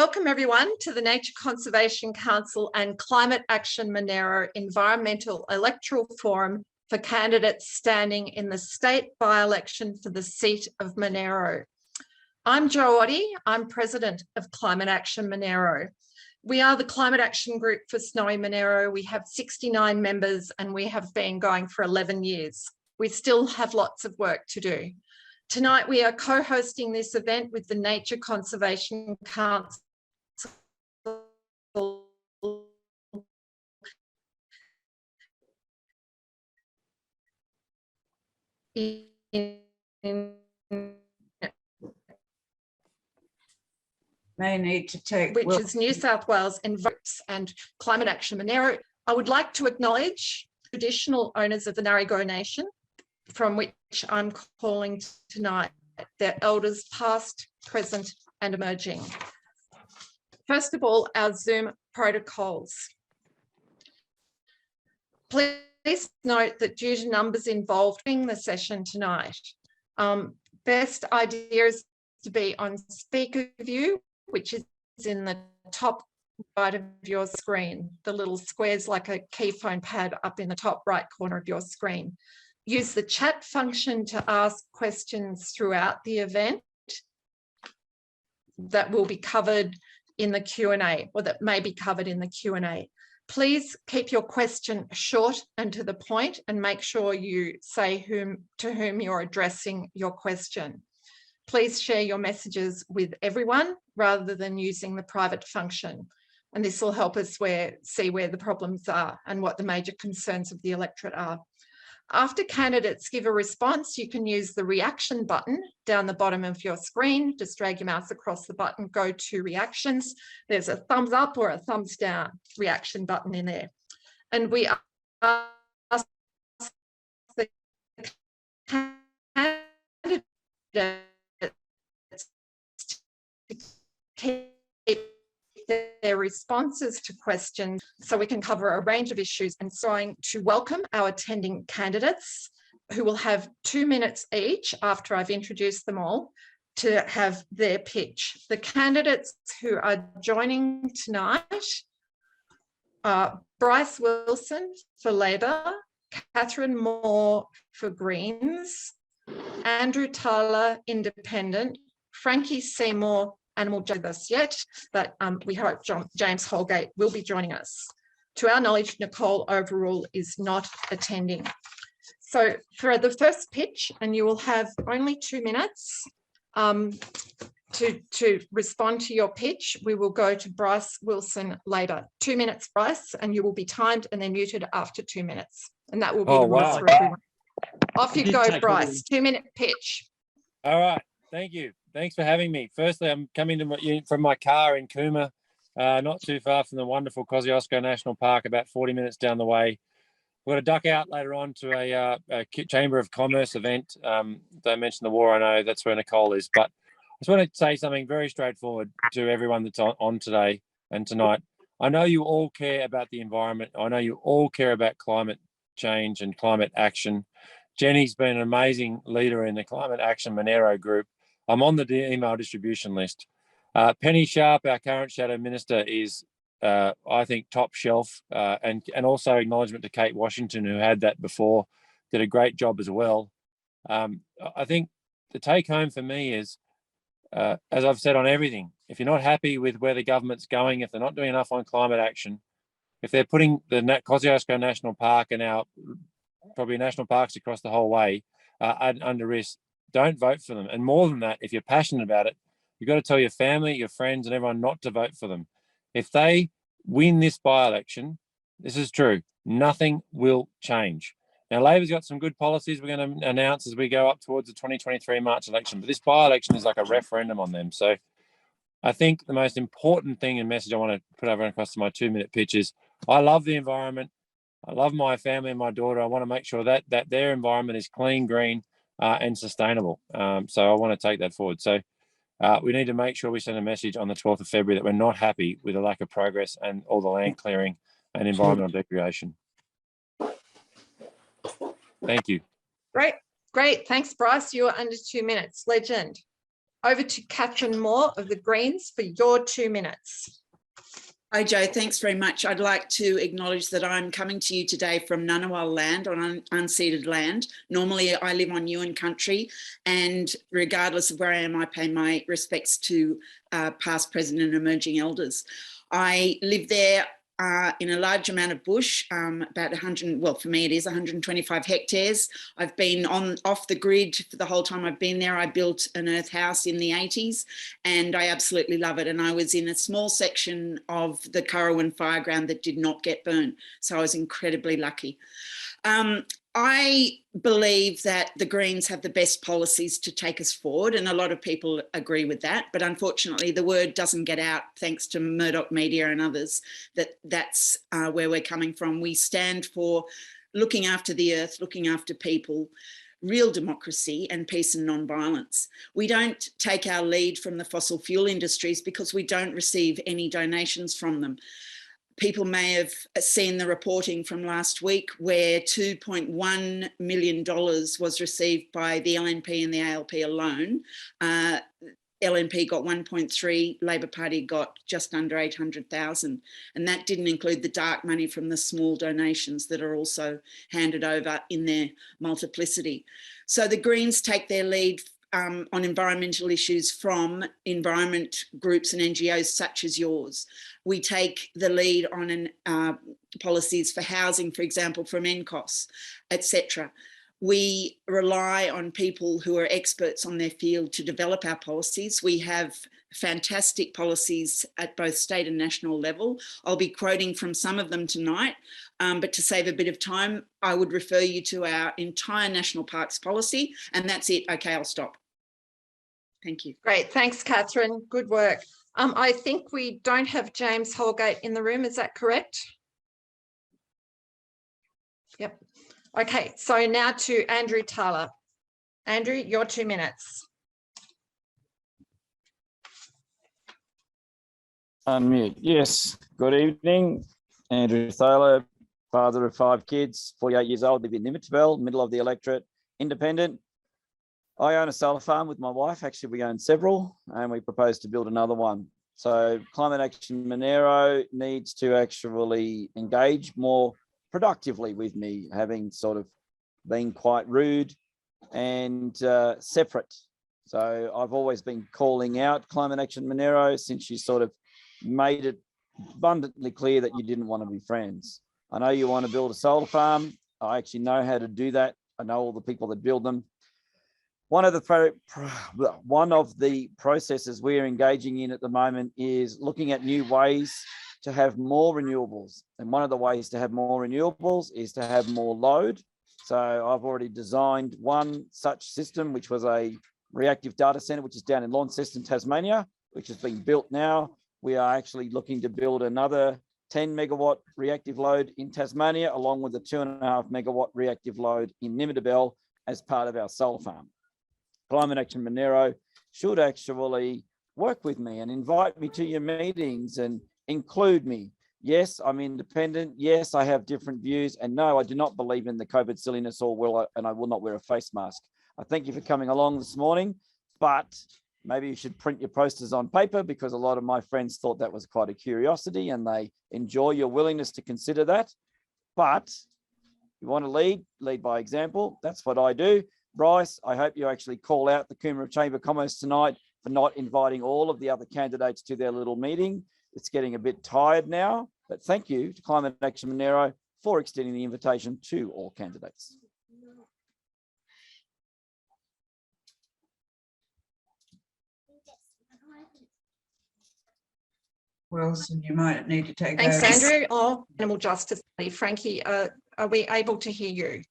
Welcome everyone to the Nature Conservation Council and Climate Action Monaro Environmental Electoral Forum for candidates standing in the state by-election for the seat of Monaro. I'm Jo Oddie, I'm President of Climate Action Monaro. We are the climate action group for Snowy Monaro. We have 69 members and we have been going for 11 years. We still have lots of work to do. Tonight, we are co-hosting this event with the Nature Conservation Council May need to take which is New South Wales and Climate Action Monaro. I would like to acknowledge traditional owners of the Narragansett Nation, from which I'm calling tonight, their elders past, present and emerging. First of all, our Zoom protocols. Please note that due to numbers involved in the session tonight, best idea is to be on speaker view, which is in the top right of your screen. The little squares like a key phone pad up in the top right corner of your screen. Use the chat function to ask questions throughout the event that will be covered in the Q&A, or that may be covered in the Q&A. Please keep your question short and to the point, and make sure you say to whom you're addressing your question. Please share your messages with everyone rather than using the private function. And this will help us see where the problems are and what the major concerns of the electorate are. After candidates give a response, you can use the reaction button down the bottom of your screen. Just drag your mouse across the button, go to reactions. There's a thumbs up or a thumbs down reaction button in there. And we ask the candidates to keep their responses to questions so we can cover a range of issues, and trying to welcome our attending candidates who will have 2 minutes each after I've introduced them all to have their pitch. The candidates who are joining tonight are Bryce Wilson for Labor, Catherine Moore for Greens, Andrew Tyler, Independent, Frankie Seymour, Animal with us yet, but we hope James Holgate will be joining us. To our knowledge, Nicole Overall is not attending. So for the first pitch, and you will have only 2 minutes to respond to your pitch, we will go to Bryce Wilson later. 2 minutes, Bryce, and you will be timed and then muted after 2 minutes. And that will be the rules for everyone. Off you go, Bryce. 2 minute pitch. All right. Thank you. Thanks for having me. Firstly, I'm coming from my car in Cooma, not too far from the wonderful Kosciuszko National Park, about 40 minutes down the way. We're going to duck out later on to a Chamber of Commerce event. They mentioned the war, I know that's where Nicole is, but I just want to say something very straightforward to everyone that's on today and tonight. I know you all care about the environment. I know you all care about climate change and climate action. Jenny's been an amazing leader in the Climate Action Monaro group. I'm on the email distribution list. Penny Sharp, our current Shadow Minister, is, I think, top shelf, and also acknowledgement to Kate Washington, who had that before, did a great job as well. I think the take home for me is, as I've said on everything, if you're not happy with where the government's going, if they're not doing enough on climate action, if they're putting the Kosciuszko National Park and our probably national parks across the whole way under risk, don't vote for them. And more than that, if you're passionate about it, you've got to tell your family, your friends and everyone not to vote for them. If they win this by-election, this is true, nothing will change. Now, Labor's got some good policies we're going to announce as we go up towards the 2023 March election, but this by-election is like a referendum on them. So I think the most important thing and message I want to put over across to my 2 minute pitch is, I love the environment. I love my family and my daughter. I want to make sure that their environment is clean, green, and sustainable. So I want to take that forward. So we need to make sure we send a message on the 12th of February that we're not happy with the lack of progress and all the land clearing and environmental degradation. Thank you. Great. Thanks, Bryce. You're under 2 minutes. Legend. over to Catherine Moore of the Greens for your 2 minutes. Hi, Joe. Thanks very much. I'd like to acknowledge that I'm coming to you today from Ngunnawal land, on unceded land. Normally, I live on Yuin country, and regardless of where I am, I pay my respects to past, present and emerging elders. I live there in a large amount of bush, about 100, well, for me it is 125 hectares. I've been off the grid for the whole time I've been there. I built an earth house in the 80s and I absolutely love it. And I was in a small section of the Currowan fireground that did not get burned. So I was incredibly lucky. I believe that the Greens have the best policies to take us forward, and a lot of people agree with that. But unfortunately, the word doesn't get out, thanks to Murdoch media and others, that's where we're coming from. We stand for looking after the earth, looking after people, real democracy and peace and non-violence. We don't take our lead from the fossil fuel industries because we don't receive any donations from them. People may have seen the reporting from last week where $2.1 million was received by the LNP and the ALP alone. LNP got 1.3, Labor Party got just under 800,000. And that didn't include the dark money from the small donations that are also handed over in their multiplicity. So the Greens take their lead on environmental issues from environment groups and NGOs such as yours. We take the lead on policies for housing, for example, from NCOS, etc. We rely on people who are experts on their field to develop our policies. We have fantastic policies at both state and national level. I'll be quoting from some of them tonight, but to save a bit of time, I would refer you to our entire national parks policy, and that's it. Okay, I'll stop. Thank you. Great, thanks, Catherine. Good work. I think we don't have James Holgate in the room. Is that correct? Yep. Okay, so now to Andrew Taylor. Andrew, your 2 minutes. Unmute. Yes. Good evening. Andrew Thaler, father of 5 kids, 48 years old, live in Nimmitville, middle of the electorate, independent. I own a solar farm with my wife. Actually, we own several and we propose to build another one. So Climate Action Monaro needs to actually engage more productively with me, having sort of been quite rude and separate. So I've always been calling out Climate Action Monaro since you sort of made it abundantly clear that you didn't want to be friends. I know you want to build a solar farm. I actually know how to do that. I know all the people that build them. One of the processes we're engaging in at the moment is looking at new ways to have more renewables. And one of the ways to have more renewables is to have more load. So I've already designed one such system, which was a reactive data center, which is down in Launceston, Tasmania, which has been built now. We are actually looking to build another 10 megawatt reactive load in Tasmania, along with a 2.5 megawatt reactive load in Nimmitville as part of our solar farm. Climate Action Monaro should actually work with me and invite me to your meetings and include me. Yes, I'm independent. Yes, I have different views. And no, I do not believe in the COVID silliness and I will not wear a face mask. I thank you for coming along this morning, but maybe you should print your posters on paper because a lot of my friends thought that was quite a curiosity and they enjoy your willingness to consider that. But you want to lead by example. That's what I do. Bryce, I hope you actually call out the Coomera Chamber of Commerce tonight for not inviting all of the other candidates to their little meeting. It's getting a bit tired now, but thank you to Climate Action Monaro for extending the invitation to all candidates. Wilson, you might need to take Thanks, over. Andrew. Oh, Animal Justice. Frankie, are we able to hear you?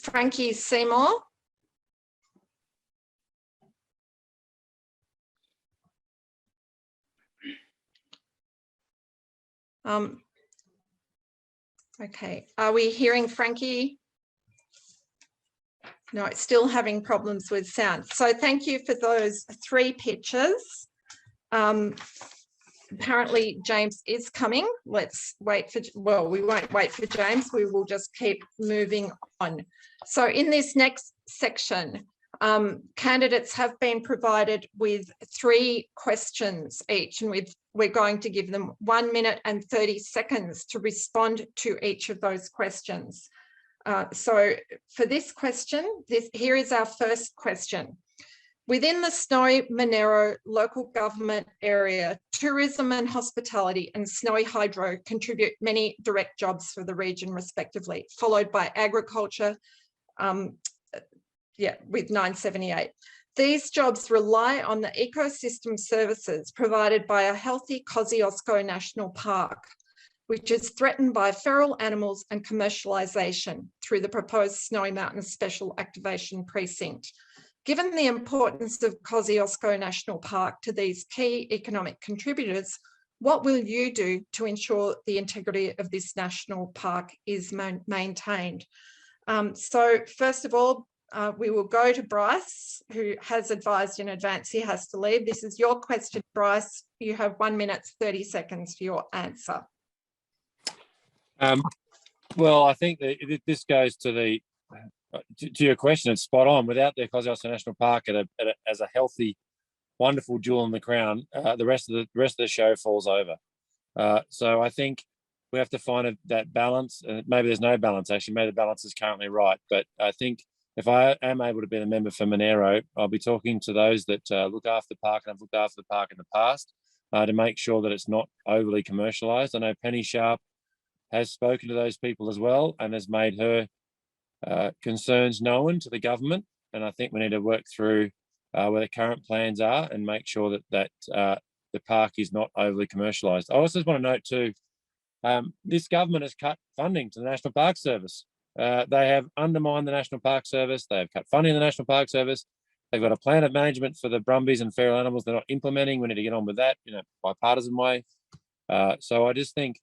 Frankie Seymour. Okay, are we hearing Frankie? No, it's still having problems with sound. So thank you for those 3 pictures. Apparently James is coming. Let's wait for, well, we won't wait for James. We will just keep moving on. So in this next section, Candidates have been provided with 3 questions each, and we're going to give them 1 minute and 30 seconds to respond to each of those questions. So for this question, here is our first question. Within the Snowy Monaro local government area, tourism and hospitality and snowy hydro contribute many direct jobs for the region respectively, followed by agriculture, with 978. These jobs rely on the ecosystem services provided by a healthy Kosciuszko National Park, which is threatened by feral animals and commercialisation through the proposed Snowy Mountains Special Activation Precinct. Given the importance of Kosciuszko National Park to these key economic contributors, what will you do to ensure the integrity of this national park is maintained? So first of all, we will go to Bryce, who has advised in advance he has to leave. This is your question, Bryce. You have 1 minute, 30 seconds for your answer. Well, I think that this goes to your question. It's spot on. Without the Kosciuszko National Park as a healthy, wonderful jewel in the crown, the rest of the show falls over. So I think we have to find that balance. Maybe there's no balance actually. Maybe the balance is currently right, but I think if I am able to be a member for Monaro, I'll be talking to those that look after the park, and I've looked after the park in the past, to make sure that it's not overly commercialised. I know Penny Sharp has spoken to those people as well and has made her concerns known to the government. And I think we need to work through where the current plans are and make sure that the park is not overly commercialised. I also just want to note too, this government has cut funding to the National Park Service. They have undermined the National Park Service. They have cut funding in the National Park Service. They've got a plan of management for the brumbies and feral animals they're not implementing. We need to get on with that in a bipartisan way. So I just think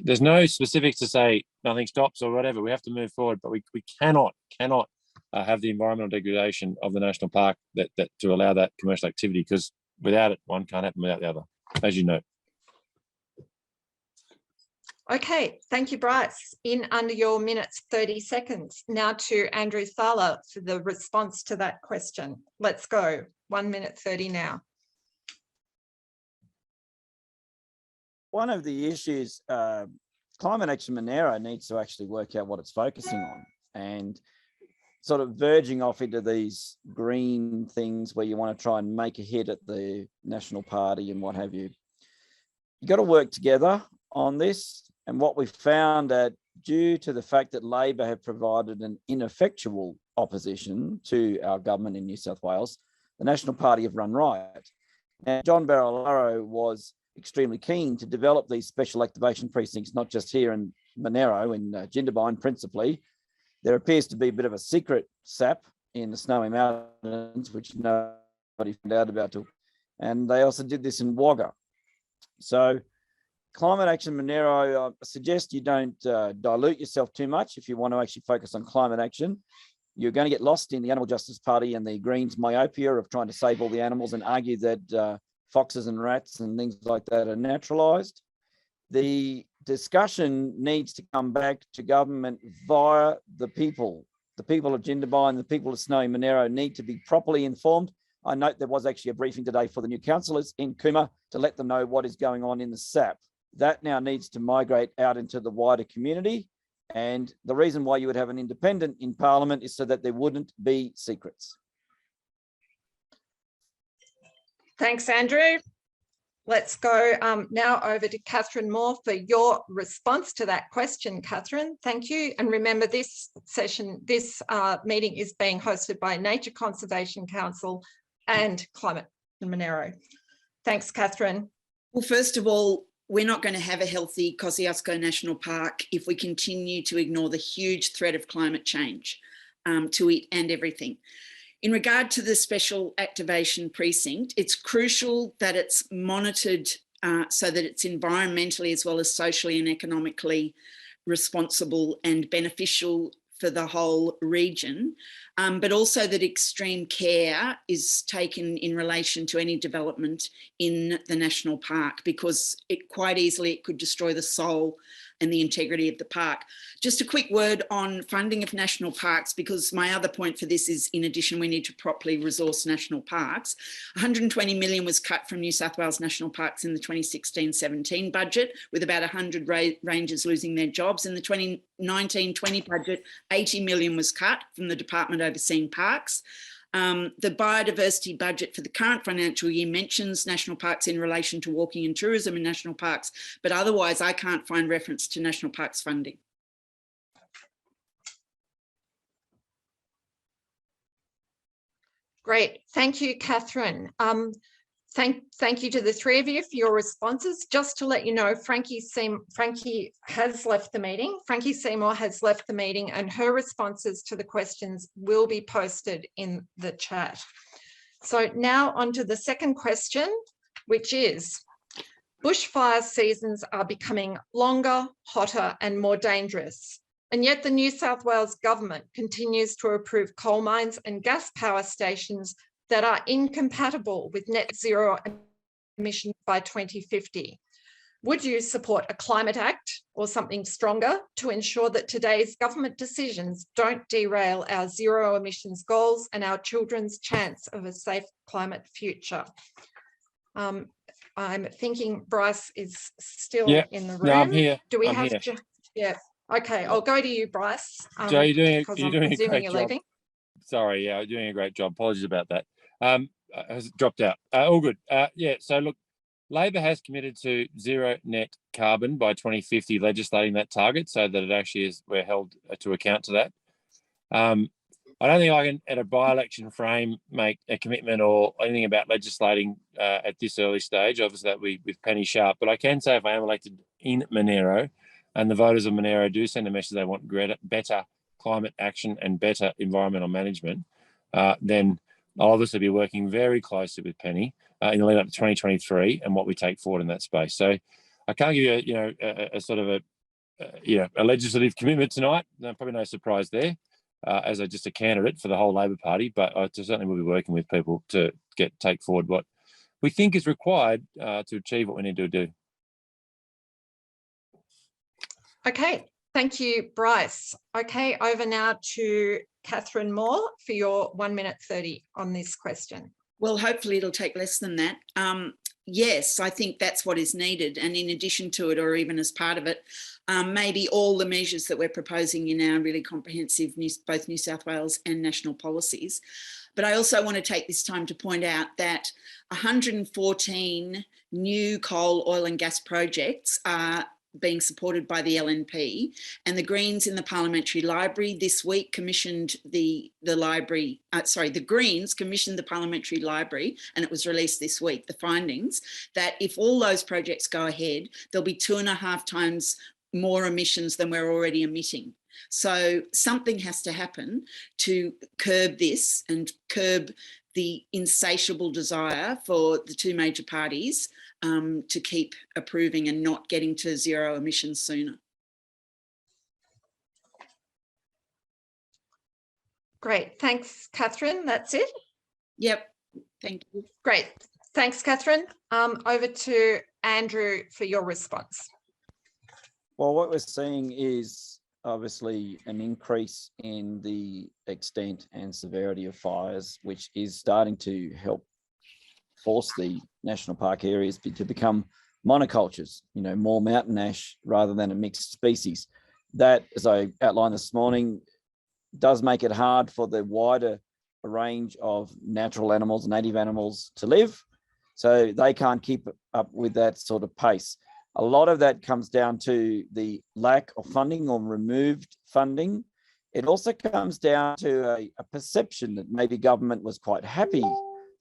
there's no specifics to say nothing stops or whatever. We have to move forward, but we cannot have the environmental degradation of the national park that to allow that commercial activity, because without it, one can't happen without the other, as you know. Okay, thank you, Bryce. In under your minutes, 30 seconds. Now to Andrew Thaler for the response to that question. Let's go. 1 minute 30 now. One of the issues, Climate Action Monaro needs to actually work out what it's focusing on, and sort of verging off into these green things where you want to try and make a hit at the National Party and what have you. You've got to work together on this. And what we've found that due to the fact that Labor have provided an ineffectual opposition to our government in New South Wales, the National Party have run riot. Now, John Barilaro was extremely keen to develop these special activation precincts, not just here in Monaro, in Queanbeyan principally. There appears to be a bit of a secret SAP in the Snowy Mountains, which nobody found out about. And they also did this in Wagga. So Climate Action Monaro, I suggest you don't dilute yourself too much if you want to actually focus on climate action. You're going to get lost in the Animal Justice Party and the Greens myopia of trying to save all the animals and argue that foxes and rats and things like that are naturalised. The discussion needs to come back to government via the people. The people of Queanbeyan and the people of Snowy Monaro need to be properly informed. I note there was actually a briefing today for the new councillors in Cooma to let them know what is going on in the SAP. That now needs to migrate out into the wider community. And the reason why you would have an independent in Parliament is so that there wouldn't be secrets. Thanks, Andrew. Let's go now over to Catherine Moore for your response to that question, Catherine. Thank you. And remember, this session, this meeting is being hosted by Nature Conservation Council and Climate Monaro. Thanks, Catherine. Well, first of all, we're not going to have a healthy Kosciuszko National Park if we continue to ignore the huge threat of climate change to it and everything. In regard to the Special Activation Precinct, it's crucial that it's monitored so that it's environmentally as well as socially and economically responsible and beneficial for the whole region, but also that extreme care is taken in relation to any development in the national park, because it quite easily it could destroy the soul and the integrity of the park. Just a quick word on funding of national parks, because my other point for this is, in addition, we need to properly resource national parks. 120 million was cut from New South Wales national parks in the 2016-17 budget, with about 100 rangers losing their jobs. In the 2019-20 budget, 80 million was cut from the department overseeing parks. The biodiversity budget for the current financial year mentions national parks in relation to walking and tourism in national parks, but otherwise I can't find reference to national parks funding. Great, thank you, Catherine. Thank you to the three of you for your responses. Just to let you know, Frankie has left the meeting. Frankie Seymour has left the meeting, and her responses to the questions will be posted in the chat. So now on to the second question, which is, bushfire seasons are becoming longer, hotter, and more dangerous. And yet the New South Wales Government continues to approve coal mines and gas power stations that are incompatible with net zero emissions by 2050. Would you support a climate act or something stronger to ensure that today's government decisions don't derail our zero emissions goals and our children's chance of a safe climate future? I'm thinking Bryce is still in the room. No, I'm here. Do we I'm have here. to? Yeah. Okay, I'll go to you, Bryce. Joe, you're doing a great you're job. leaving. Sorry, yeah, you're doing a great job. Apologies about that. Has dropped out. All good. Yeah, so look, Labor has committed to zero net carbon by 2050, legislating that target so that it actually is, we're held to account to that. I don't think I can, at a by-election frame, make a commitment or anything about legislating at this early stage. Obviously, that we with Penny Sharp, but I can say if I am elected in Monaro, and the voters of Monaro do send a message they want better climate action and better environmental management, then I'll obviously be working very closely with Penny in the lead up to 2023 and what we take forward in that space. So I can't give you a sort of a legislative commitment tonight. No, probably no surprise there, as just a candidate for the whole Labor Party, but I certainly will be working with people to take forward what we think is required to achieve what we need to do. Okay, thank you, Bryce. Okay, over now to Catherine Moore for your 1 minute 30 on this question. Well, hopefully it'll take less than that. Yes, I think that's what is needed. And in addition to it, or even as part of it, maybe all the measures that we're proposing in our really comprehensive both New South Wales and national policies. But I also want to take this time to point out that 114 new coal, oil and gas projects are being supported by the LNP, and the Greens in the Parliamentary Library this week commissioned the Greens commissioned the Parliamentary Library, and it was released this week, the findings, that if all those projects go ahead, there'll be 2.5 times more emissions than we're already emitting. So something has to happen to curb this and curb the insatiable desire for the two major parties to keep approving and not getting to zero emissions sooner. Great, thanks, Catherine. That's it? Yep, thank you. Great, thanks, Catherine. Over to Andrew for your response. Well, what we're seeing is obviously an increase in the extent and severity of fires, which is starting to help force the national park areas to become monocultures, more mountain ash rather than a mixed species. That, as I outlined this morning, does make it hard for the wider range of natural animals, native animals to live. So they can't keep up with that sort of pace. A lot of that comes down to the lack of funding or removed funding. It also comes down to a perception that maybe government was quite happy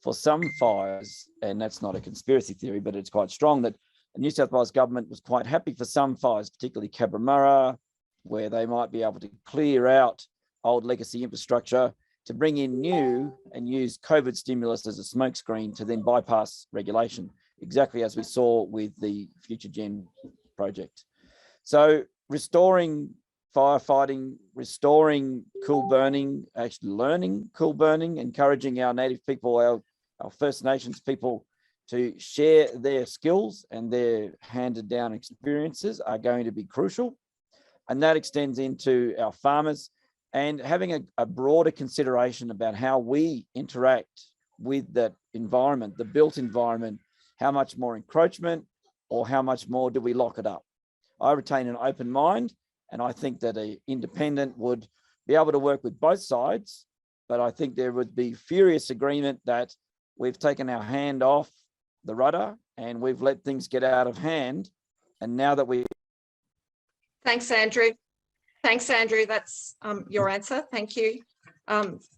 for some fires, and that's not a conspiracy theory, but it's quite strong, that the New South Wales government was quite happy for some fires, particularly Cabramatta, where they might be able to clear out old legacy infrastructure to bring in new and use COVID stimulus as a smokescreen to then bypass regulation, exactly as we saw with the Future Gen project. So restoring firefighting, restoring cool burning, actually learning cool burning, encouraging our native people, our First Nations people to share their skills and their handed down experiences are going to be crucial. And that extends into our farmers and having a broader consideration about how we interact with that environment, the built environment, how much more encroachment or how much more do we lock it up? I retain an open mind, and I think that an independent would be able to work with both sides, but I think there would be furious agreement that we've taken our hand off the rudder and we've let things get out of hand. And now that we... Thanks, Andrew. Thanks, Andrew. That's your answer. Thank you.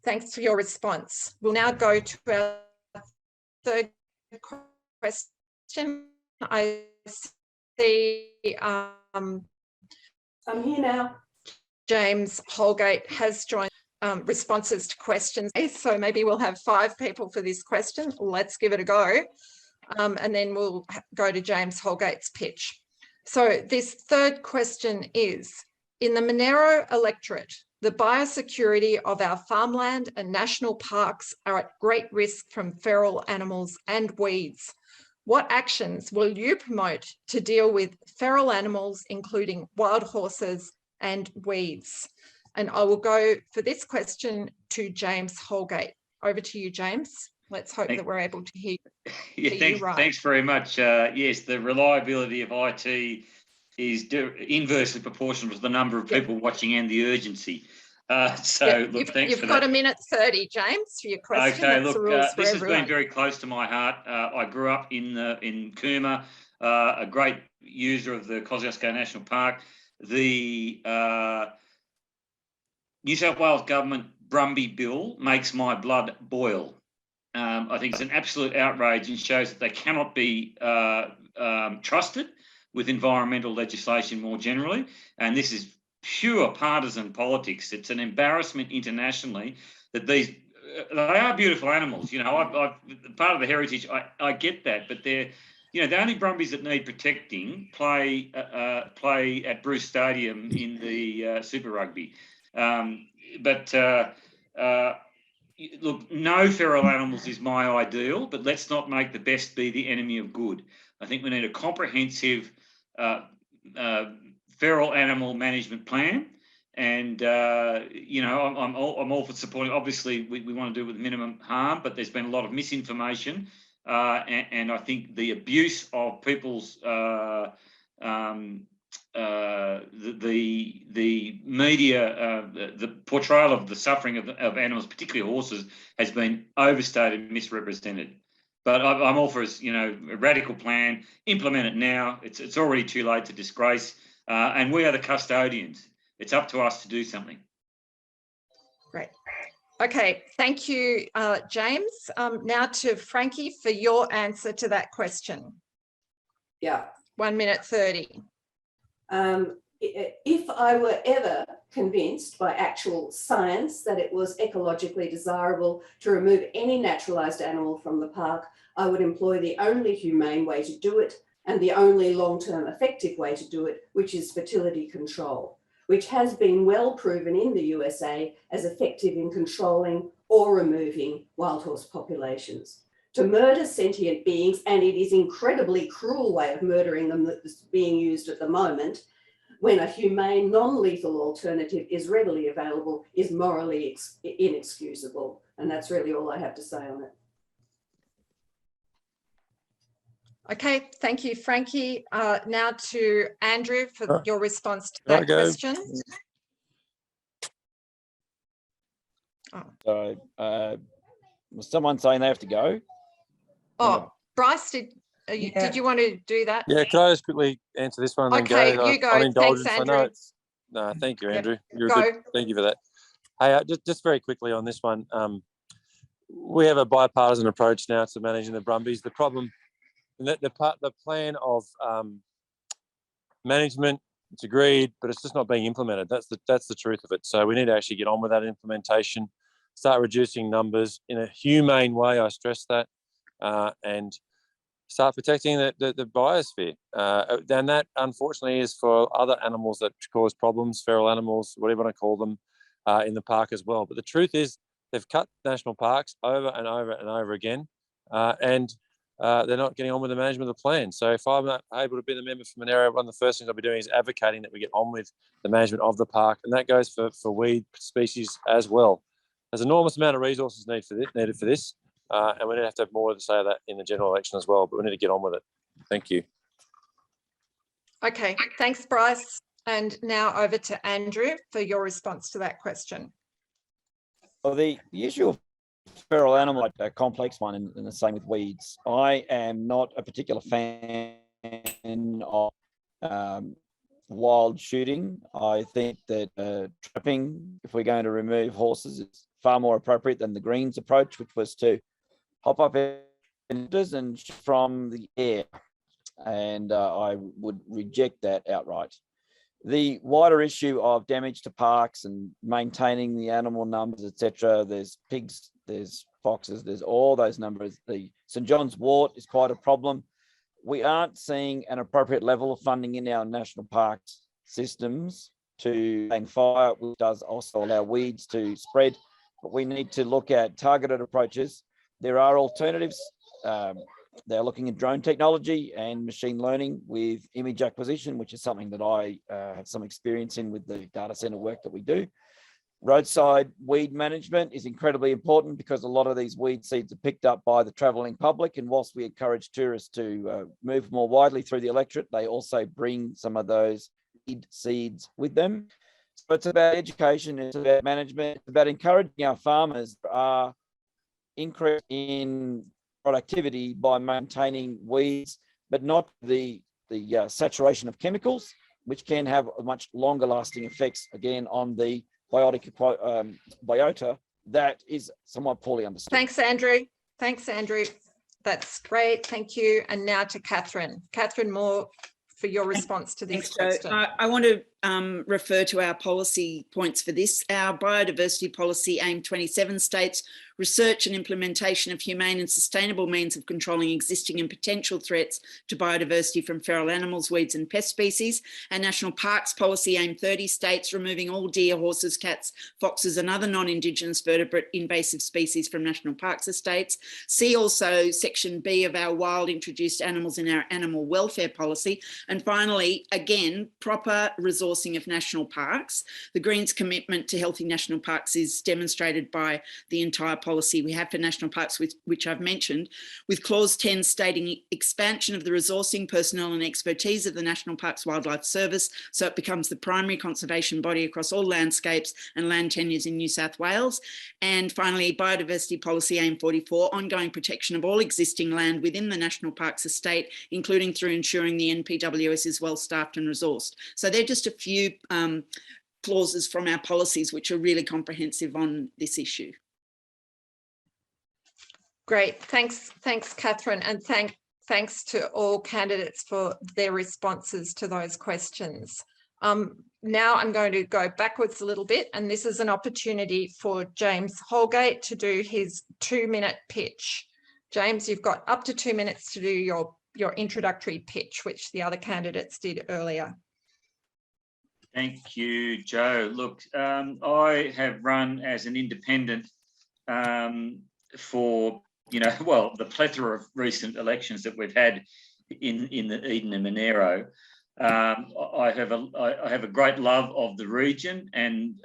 Thanks for your response. We'll now go to our third question. I see I'm here now. James Holgate has joined responses to questions. So maybe we'll have 5 people for this question. Let's give it a go. And then we'll go to James Holgate's pitch. So this third question is, in the Monaro electorate, the biosecurity of our farmland and national parks are at great risk from feral animals and weeds. What actions will you promote to deal with feral animals, including wild horses and weeds? And I will go for this question to James Holgate. Over to you, James. Let's hope that we're able to hear you right. Thanks very much. Yes, the reliability of IT is inversely proportional to the number of people watching and the urgency. Look, thanks you've got 1:30, James, for your question. Okay, look, this has been very close to my heart. I grew up in Cooma, a great user of the Kosciuszko National Park. The New South Wales Government Brumby Bill makes my blood boil. I think it's an absolute outrage and shows that they cannot be trusted with environmental legislation more generally. And this is pure partisan politics. It's an embarrassment internationally that they are beautiful animals. You know, I've part of the heritage. I get that, but they're, you know, the only Brumbies that need protecting play at Bruce Stadium in the Super Rugby. Look, no feral animals is my ideal, but let's not make the best be the enemy of good. I think we need a comprehensive feral animal management plan, and you know, I'm all for supporting. Obviously, we want to do it with minimum harm, but there's been a lot of misinformation, and I think the abuse of people's the media, the portrayal of the suffering of animals, particularly horses, has been overstated and misrepresented. But I'm all for, you know, a radical plan. Implement it now. It's already too late to disgrace, and we are the custodians. It's up to us to do something. Great. Okay, thank you, James. Now to Frankie for your answer to that question. Yeah. 1:30. If I were ever convinced by actual science that it was ecologically desirable to remove any naturalised animal from the park, I would employ the only humane way to do it and the only long-term effective way to do it, which is fertility control, which has been well proven in the USA as effective in controlling or removing wild horse populations. To murder sentient beings, and it is an incredibly cruel way of murdering them that's being used at the moment, when a humane, non-lethal alternative is readily available, is morally inexcusable. And that's really all I have to say on it. Okay, thank you, Frankie. Now to Andrew for your response to that question. So, was someone saying they have to go? Oh, Bryce, did you want to do that? Yeah, can I just quickly answer this one? And Okay, then go? you go. On indulgence. Thanks, I know Andrew. it's, no, thank you, Yep. Andrew. You're Go. good. Thank you for that. Hey, just very quickly on this one. We have a bipartisan approach now to managing the Brumbies. The problem, the plan of management, it's agreed, but it's just not being implemented. That's the truth of it. So we need to actually get on with that implementation, start reducing numbers in a humane way. I stress that, and start protecting the biosphere. And that, unfortunately, is for other animals that cause problems, feral animals, whatever you want to call them, in the park as well. But the truth is, they've cut national parks over and over and over again, and they're not getting on with the management of the plan. So if I'm not able to be the member from an area, one of the first things I'll be doing is advocating that we get on with the management of the park, and that goes for weed species as well. There's an enormous amount of resources needed for this, and we have to have more to say of that in the general election as well, but we need to get on with it. Thank you. Okay, thanks, Bryce. And now over to Andrew for your response to that question. Well, the issue of feral animal, a complex one, and the same with weeds. I am not a particular fan of wild shooting. I think that trapping, if we're going to remove horses, is far more appropriate than the Greens approach, which was to hop up and shoot from the air. And I would reject that outright. The wider issue of damage to parks and maintaining the animal numbers, etc. There's pigs, there's foxes, there's all those numbers. The St John's wort is quite a problem. We aren't seeing an appropriate level of funding in our national parks systems to hang fire, which does also allow weeds to spread. But we need to look at targeted approaches. There are alternatives. They're looking at drone technology and machine learning with image acquisition, which is something that I have some experience in with the data center work that we do. Roadside weed management is incredibly important because a lot of these weed seeds are picked up by the travelling public. And whilst we encourage tourists to move more widely through the electorate, they also bring some of those weed seeds with them. So it's about education, it's about management, it's about encouraging our farmers to increase in productivity by maintaining weeds, but not the saturation of chemicals, which can have much longer lasting effects, again, on the biota that is somewhat poorly understood. Thanks, Andrew. Thanks, Andrew. That's great. Thank you. And now to Catherine. Catherine Moore, for your response to this question. I want to refer to our policy points for this. Our biodiversity policy AIM 27 states research and implementation of humane and sustainable means of controlling existing and potential threats to biodiversity from feral animals, weeds and pest species. Our National Parks policy AIM 30 states removing all deer, horses, cats, foxes and other non-Indigenous vertebrate invasive species from national parks estates. See also section B of our wild introduced animals in our animal welfare policy. And finally, again, proper resourcing of national parks. The Greens' commitment to healthy national parks is demonstrated by the entire policy we have for national parks, which I've mentioned, with clause 10 stating expansion of the resourcing, personnel and expertise of the National Parks Wildlife Service so it becomes the primary conservation body across all landscapes and land tenures in New South Wales. And finally, biodiversity policy AIM 44, ongoing protection of all existing land within the national parks estate, including through ensuring the NPWS is well staffed and resourced. So they're just a few clauses from our policies which are really comprehensive on this issue. Great, thanks, Catherine, and thanks to all candidates for their responses to those questions. Now I'm going to go backwards a little bit, and this is an opportunity for James Holgate to do his 2-minute pitch. James, you've got up to 2 minutes to do your introductory pitch, which the other candidates did earlier. Thank you, Joe. Look, I have run as an independent for, well, the plethora of recent elections that we've had in the Eden and Monaro. I have a great love of the region and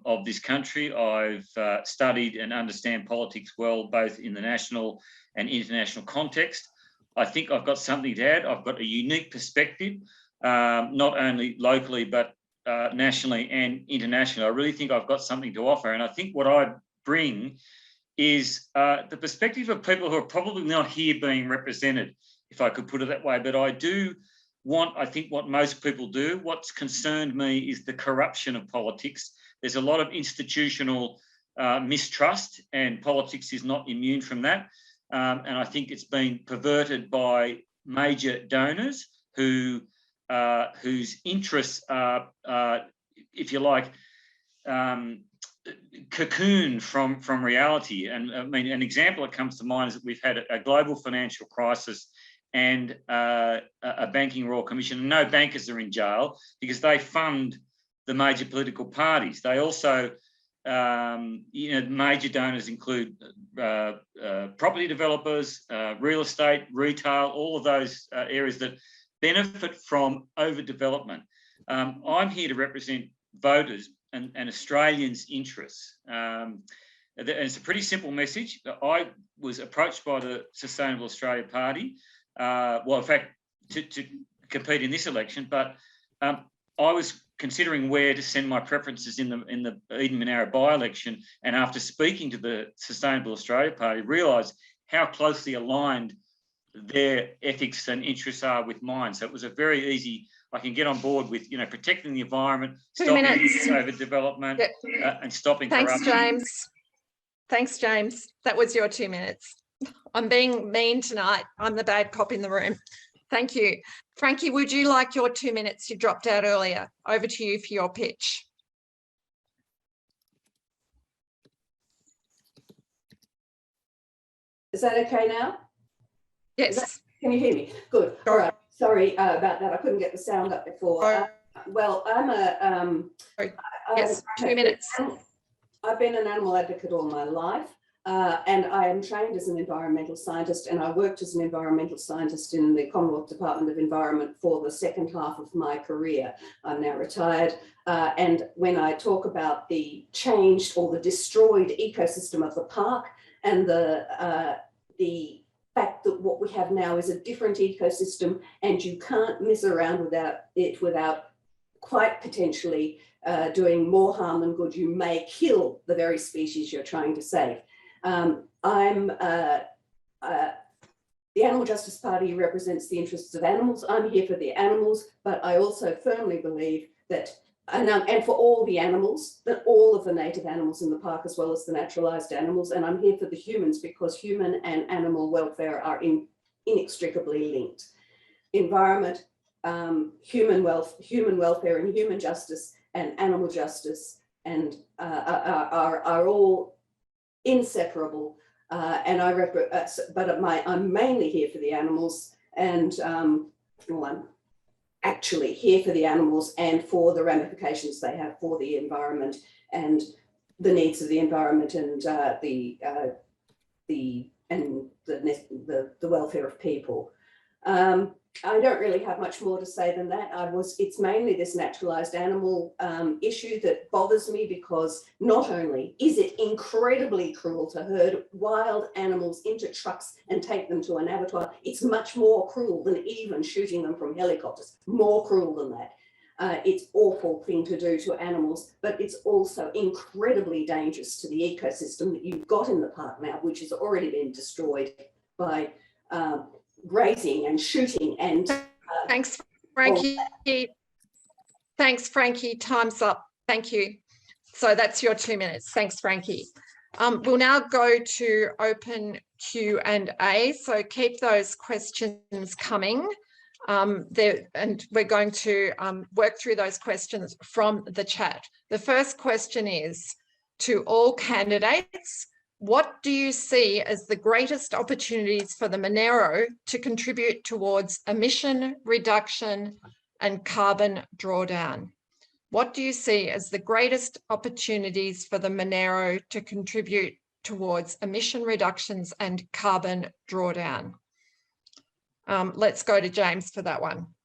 of this country. I've studied and understand politics well, both in the national and international context. I think I've got something to add. I've got a unique perspective, not only locally, but nationally and internationally. I really think I've got something to offer. And I think what I bring is the perspective of people who are probably not here being represented, if I could put it that way. But I do want, I think what most people do, what's concerned me is the corruption of politics. There's a lot of institutional mistrust, and politics is not immune from that. And I think it's been perverted by major donors whose interests are, if you like, cocoon from reality. And I mean, an example that comes to mind is that we've had a global financial crisis and a banking royal commission. No bankers are in jail because they fund the major political parties. They also major donors include property developers, real estate, retail, all of those areas that benefit from overdevelopment. I'm here to represent voters and Australians' interests. And it's a pretty simple message. I was approached by the Sustainable Australia Party, in fact, to compete in this election, but I was considering where to send my preferences in the Eden Monaro by-election, and after speaking to the Sustainable Australia Party, realised how closely aligned their ethics and interests are with mine. So it was a very easy. I can get on board with protecting the environment, stopping overdevelopment, and stopping corruption. Thanks, James. Thanks, James. That was your 2 minutes. I'm being mean tonight. I'm the bad cop in the room. Thank you. Frankie, would you like your 2 minutes? You dropped out earlier. Over to you for your pitch. Is that okay now? Yes. Can you hear me? Good. All right. Sorry about that. I couldn't get the sound up before. Well, I'm a... yes, 2 minutes. I've been an animal advocate all my life. And I am trained as an environmental scientist, and I worked as an environmental scientist in the Commonwealth Department of Environment for the second half of my career. I'm now retired. And when I talk about the changed or the destroyed ecosystem of the park and the fact that what we have now is a different ecosystem, and you can't mess around without quite potentially doing more harm than good, you may kill the very species you're trying to save. The Animal Justice Party represents the interests of animals. I'm here for the animals, but I also firmly believe that, and for all the animals, that all of the native animals in the park, as well as the naturalised animals, and I'm here for the humans because human and animal welfare are inextricably linked. Environment, human welfare and human justice and animal justice and are all inseparable, and I'm mainly here for the animals, and I'm actually here for the animals and for the ramifications they have for the environment and the needs of the environment and the welfare of people. I don't really have much more to say than that. It's mainly this naturalised animal issue that bothers me, because not only is it incredibly cruel to herd wild animals into trucks and take them to an abattoir, it's much more cruel than even shooting them from helicopters, more cruel than that. It's an awful thing to do to animals, but it's also incredibly dangerous to the ecosystem that you've got in the park now, which has already been destroyed by grazing and shooting and thanks, Frankie. Thanks, Frankie. Time's up. Thank you. So that's your 2 minutes. Thanks, Frankie. We'll now go to open Q&A. So keep those questions coming. And we're going to work through those questions from the chat. The first question is to all candidates. What do you see as the greatest opportunities for the Monaro to contribute towards emission reduction and carbon drawdown? What do you see as the greatest opportunities for the Monaro to contribute towards emission reductions and carbon drawdown? Let's go to James for that one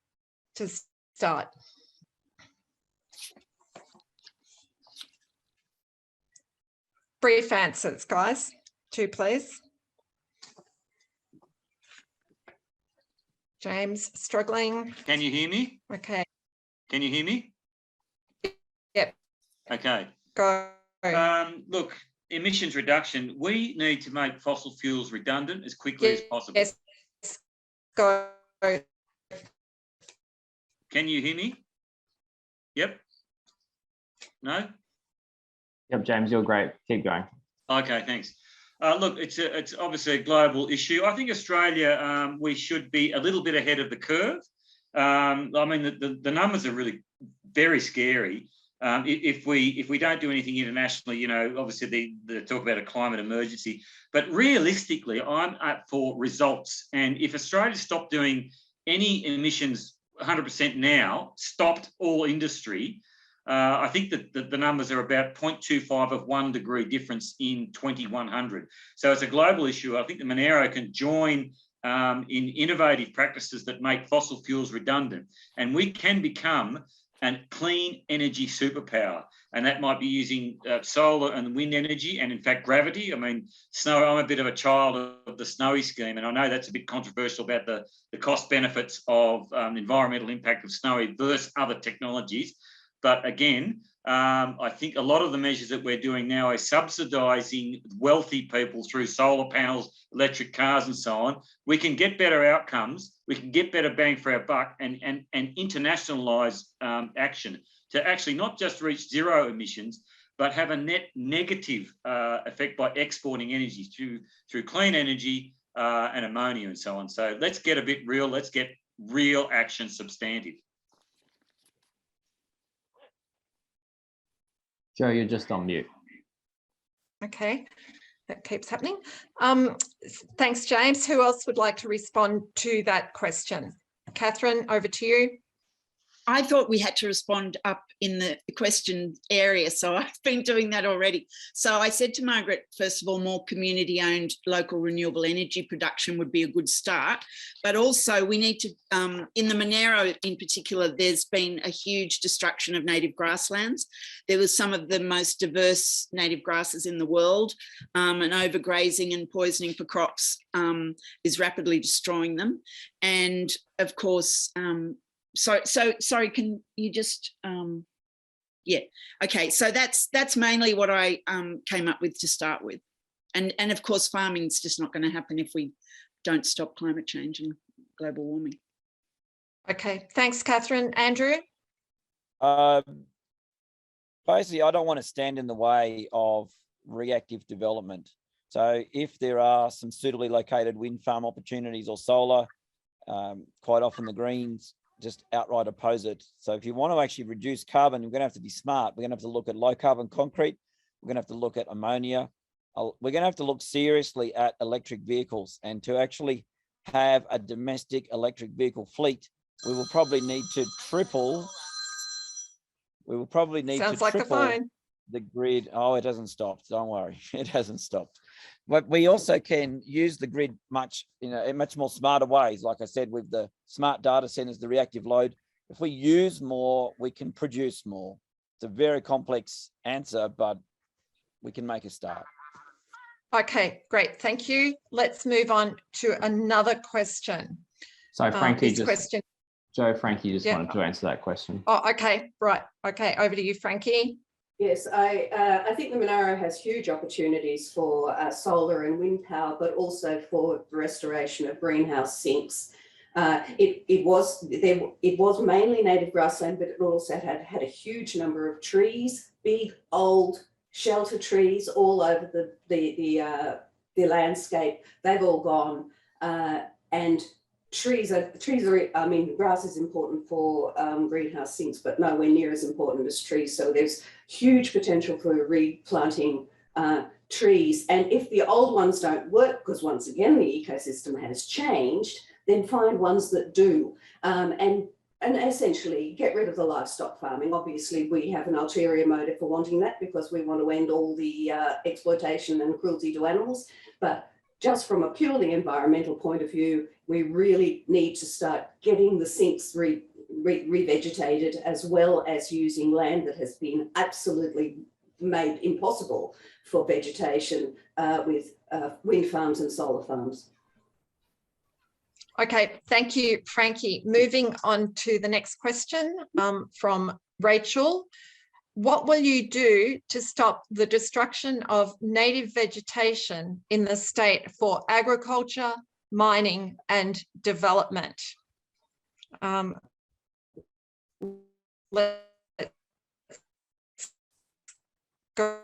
to start. Brief answers, guys. 2, please. James, struggling. Can you hear me? Okay. Can you hear me? Yep. Okay. Go. Look, emissions reduction, we need to make fossil fuels redundant as quickly as possible. Yes. Go. Can you hear me? Yep. No? Yep, James, you're great. Keep going. Okay, thanks. Look, it's obviously a global issue. I think Australia, we should be a little bit ahead of the curve. I mean, the numbers are really very scary. If we don't do anything internationally, obviously they talk about a climate emergency. But realistically, I'm up for results. And if Australia stopped doing any emissions 100% now, stopped all industry, I think that the numbers are about 0.25 of 1 degree difference in 2100. So it's a global issue. I think the Monaro can join in innovative practices that make fossil fuels redundant, and we can become a clean energy superpower. And that might be using solar and wind energy, and in fact gravity. I mean, I'm a bit of a child of the Snowy scheme, and I know that's a bit controversial about the cost benefits of environmental impact of Snowy versus other technologies. But again, I think a lot of the measures that we're doing now are subsidising wealthy people through solar panels, electric cars and so on. We can get better outcomes, we can get better bang for our buck, and internationalise action to actually not just reach zero emissions, but have a net negative effect by exporting energy through clean energy and ammonia and so on. So let's get a bit real, let's get real action substantive. Joe, you're just on mute. Okay, that keeps happening. Thanks, James. Who else would like to respond to that question? Catherine, over to you. I thought we had to respond up in the question area, so I've been doing that already. So I said to Margaret, first of all, more community-owned local renewable energy production would be a good start, but also we need to, in the Monaro in particular, there's been a huge destruction of native grasslands. There was some of the most diverse native grasses in the world, and overgrazing and poisoning for crops is rapidly destroying them. And of course, sorry, can you just, yeah, okay, so that's mainly what I came up with to start with. And of course, farming is just not going to happen if we don't stop climate change and global warming. Okay, thanks, Catherine. Andrew? Basically, I don't want to stand in the way of reactive development. So if there are some suitably located wind farm opportunities or solar, quite often the Greens just outright oppose it. So if you want to actually reduce carbon, you're going to have to be smart. We're going to have to look at low carbon concrete. We're going to have to look at ammonia. We're going to have to look seriously at electric vehicles, and to actually have a domestic electric vehicle fleet, we will probably need to triple. We will probably need Sounds to like triple a phone. the grid. Oh, it hasn't stopped. Don't worry, it hasn't stopped. But we also can use the grid in much more smarter ways. Like I said, with the smart data centers, the reactive load, if we use more, we can produce more. It's a very complex answer, but we can make a start. Okay, great. Thank you. Let's move on to another question. So Frankie, Joe, Frankie just Yeah. wanted to answer that question. Oh, okay, right. Okay, over to you, Frankie. Yes, I think the Monaro has huge opportunities for solar and wind power, but also for the restoration of greenhouse sinks. It was mainly native grassland, but it also had a huge number of trees, big old shelter trees all over the landscape. They've all gone, and trees are, I mean, grass is important for greenhouse sinks, but nowhere near as important as trees. So there's huge potential for replanting trees. And if the old ones don't work, because once again, the ecosystem has changed, then find ones that do. And essentially get rid of the livestock farming. Obviously, we have an ulterior motive for wanting that because we want to end all the exploitation and cruelty to animals. But just from a purely environmental point of view, we really need to start getting the sinks revegetated, as well as using land that has been absolutely made impossible for vegetation with wind farms and solar farms. Okay, thank you, Frankie. Moving on to the next question from Rachel. What will you do to stop the destruction of native vegetation in the state for agriculture, mining and development? Let's go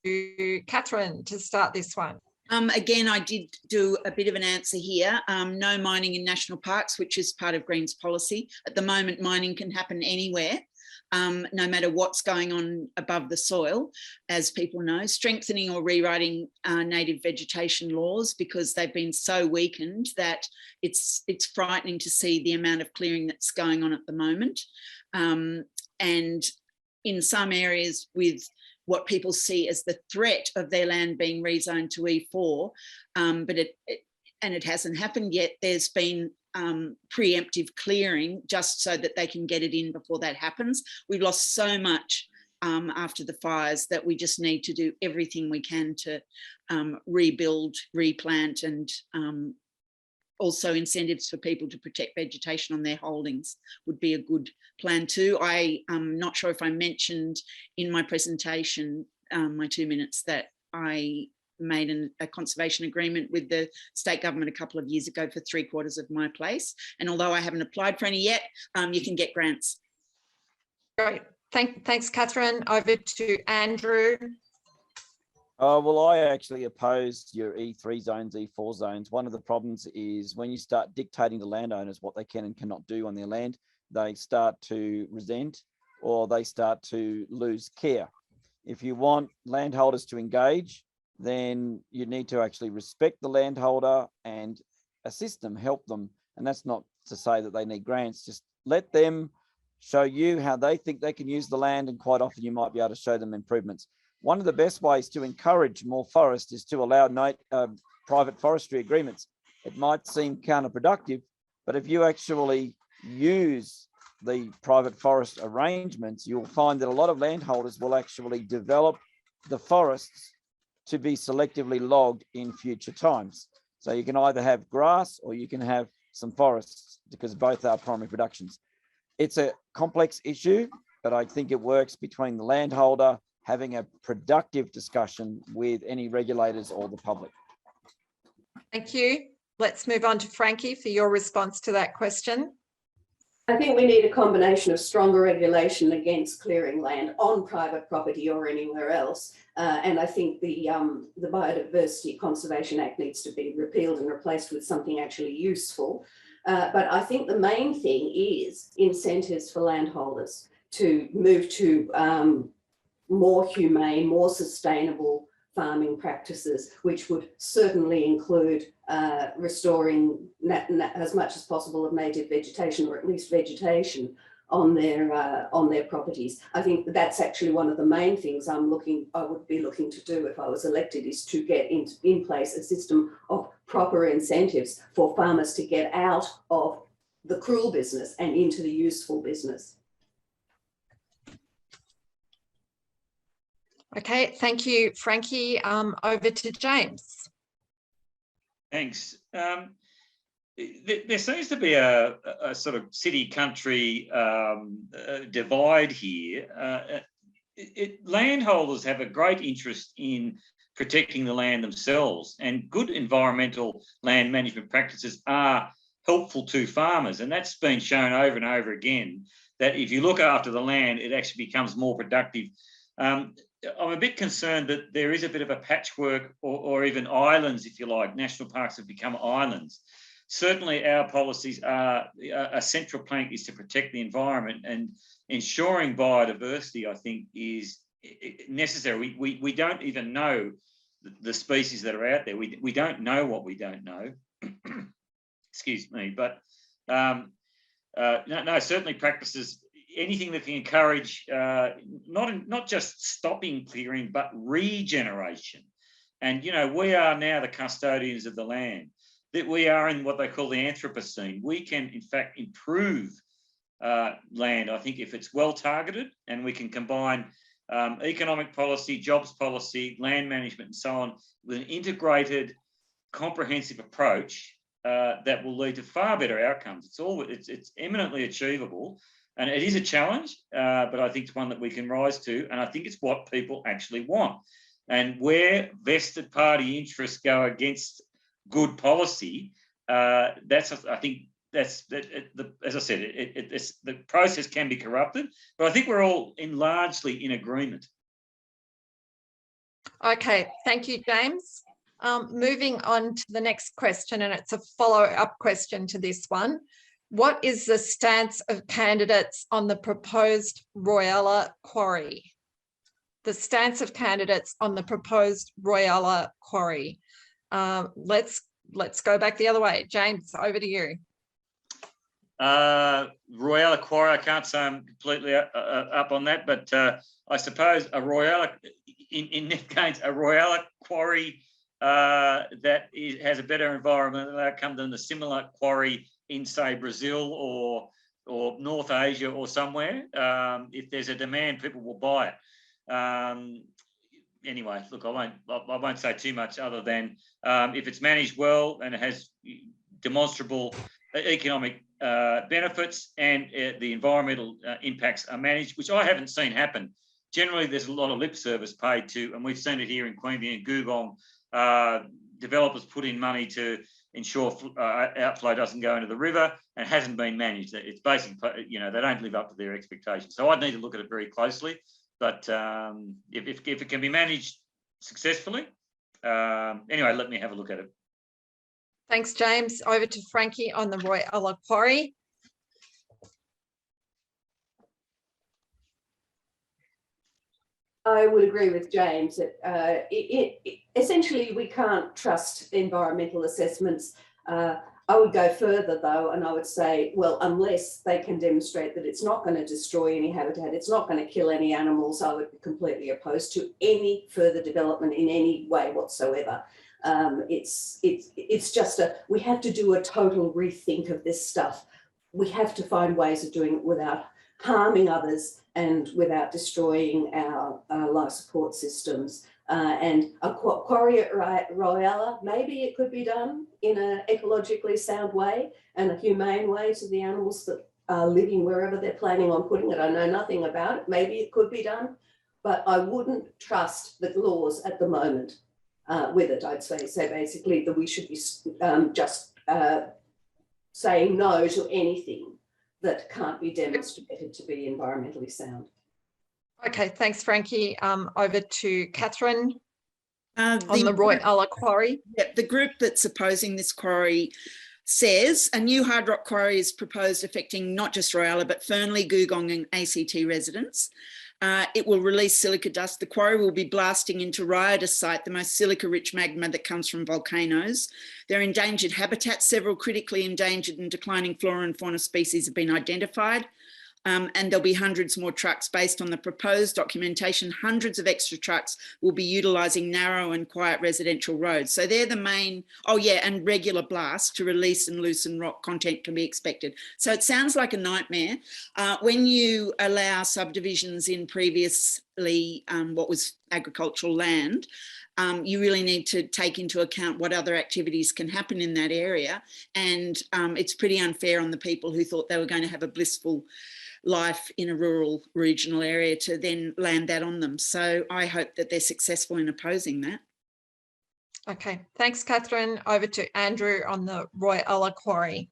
to Catherine to start this one. Again, I did do a bit of an answer here. No mining in national parks, which is part of Greens policy. At the moment, mining can happen anywhere. no matter what's going on above the soil, as people know, strengthening or rewriting native vegetation laws, because they've been so weakened that it's frightening to see the amount of clearing that's going on at the moment. And in some areas with what people see as the threat of their land being rezoned to E4, but it hasn't happened yet. There's been preemptive clearing just so that they can get it in before that happens. We've lost so much after the fires that we just need to do everything we can to rebuild, replant, and also incentives for people to protect vegetation on their holdings would be a good plan too. I'm not sure if I mentioned in my presentation, my 2 minutes, that I made a conservation agreement with the state government a couple of years ago for 3/4 of my place. And although I haven't applied for any yet, you can get grants. Great. Thanks, Catherine. Over to Andrew. Well, I actually oppose your E3 zones, E4 zones. One of the problems is when you start dictating to landowners what they can and cannot do on their land, they start to resent or they start to lose care. If you want landholders to engage, then you need to actually respect the landholder and assist them, help them. And that's not to say that they need grants, just let them show you how they think they can use the land, and quite often you might be able to show them improvements. One of the best ways to encourage more forest is to allow private forestry agreements. It might seem counterproductive, but if you actually use the private forest arrangements, you'll find that a lot of landholders will actually develop the forests to be selectively logged in future times. So you can either have grass or you can have some forests, because both are primary productions. It's a complex issue, but I think it works between the landholder having a productive discussion with any regulators or the public. Thank you. Let's move on to Frankie for your response to that question. I think we need a combination of stronger regulation against clearing land on private property or anywhere else. And I think the Biodiversity Conservation Act needs to be repealed and replaced with something actually useful. But I think the main thing is incentives for landholders to move to more humane, more sustainable farming practices, which would certainly include restoring as much as possible of native vegetation, or at least vegetation on their properties. I think that's actually one of the main things I would be looking to do if I was elected, is to get in place a system of proper incentives for farmers to get out of the cruel business and into the useful business. Okay, thank you, Frankie. Over to James. Thanks. There seems to be a sort of city-country divide here. Landholders have a great interest in protecting the land themselves, and good environmental land management practices are helpful to farmers. And that's been shown over and over again, that if you look after the land, it actually becomes more productive. I'm a bit concerned that there is a bit of a patchwork, or even islands, if you like. National parks have become islands. Certainly our policies are, a central plank is to protect the environment, and ensuring biodiversity, I think, is necessary. We don't even know the species that are out there. We don't know what we don't know. Excuse me. But no, certainly practices, anything that can encourage not just stopping clearing, but regeneration. And, you know, we are now the custodians of the land, that we are in what they call the Anthropocene. We can, in fact, improve land, I think, if it's well targeted, and we can combine economic policy, jobs policy, land management, and so on, with an integrated, comprehensive approach that will lead to far better outcomes. It's eminently achievable. And it is a challenge, but I think it's one that we can rise to. And I think it's what people actually want. And where vested party interests go against good policy, I think as I said, the process can be corrupted. But I think we're all largely in agreement. Okay, thank you, James. Moving on to the next question, and it's a follow-up question to this one. What is the stance of candidates on the proposed Royalla Quarry? The stance of candidates on the proposed Royalla Quarry. Let's go back the other way. James, over to you. Royalla Quarry, I can't say I'm completely up on that, but I suppose a Royalla, in Nick Gaines, a Royalla Quarry that has a better environmental outcome than the similar quarry in, say, Brazil or North Asia or somewhere. If there's a demand, people will buy it. Anyway, look, I won't say too much other than if it's managed well and it has demonstrable economic benefits and the environmental impacts are managed, which I haven't seen happen. Generally, there's a lot of lip service paid to, and we've seen it here in Queanbeyan and Googong. Developers put in money to ensure outflow doesn't go into the river, and it hasn't been managed. It's basically, you know, they don't live up to their expectations. So I'd need to look at it very closely. But if it can be managed successfully, anyway, let me have a look at it. Thanks, James. Over to Frankie on the Royalla Quarry. I would agree with James that essentially we can't trust environmental assessments. I would go further though, and I would say, well, unless they can demonstrate that it's not going to destroy any habitat, it's not going to kill any animals, I would be completely opposed to any further development in any way whatsoever. It's just we have to do a total rethink of this stuff. We have to find ways of doing it without harming others and without destroying our life support systems. And a quarry at Royalla, maybe it could be done in an ecologically sound way and a humane way to the animals that are living wherever they're planning on putting it. I know nothing about it. Maybe it could be done, but I wouldn't trust the laws at the moment with it. I'd say basically that we should be just saying no to anything that can't be demonstrated to be environmentally sound. Okay, thanks, Frankie. Over to Catherine on the The Royalla Quarry. the group that's opposing this quarry says a new hard rock quarry is proposed affecting not just Royalla, but Fernley, Googong and ACT residents. It will release silica dust. The quarry will be blasting into rhyodacite, the most silica-rich magma that comes from volcanoes. They're endangered habitats. Several critically endangered and declining flora and fauna species have been identified. And there'll be hundreds more trucks based on the proposed documentation. Hundreds of extra trucks will be utilising narrow and quiet residential roads. So they're the main, oh yeah, and regular blasts to release and loosen rock content can be expected. So it sounds like a nightmare. When you allow subdivisions in previously what was agricultural land, you really need to take into account what other activities can happen in that area. And it's pretty unfair on the people who thought they were going to have a blissful life in a rural regional area to then land that on them. So I hope that they're successful in opposing that. Okay, thanks, Catherine. Over to Andrew on the Royalla Quarry.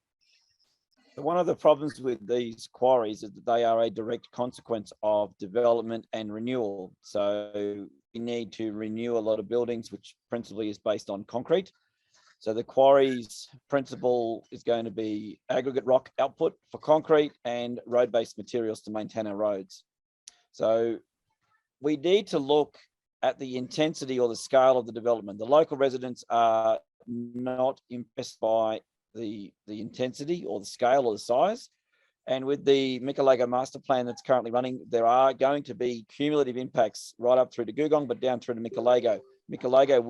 One of the problems with these quarries is that they are a direct consequence of development and renewal. So we need to renew a lot of buildings, which principally is based on concrete. So the quarry's principle is going to be aggregate rock output for concrete and road-based materials to maintain our roads. So we need to look at the intensity or the scale of the development. The local residents are not impressed by the intensity or the scale or the size. And with the Mikalago master plan that's currently running, there are going to be cumulative impacts right up through to Googong, but down through to Mikalago. Mikalago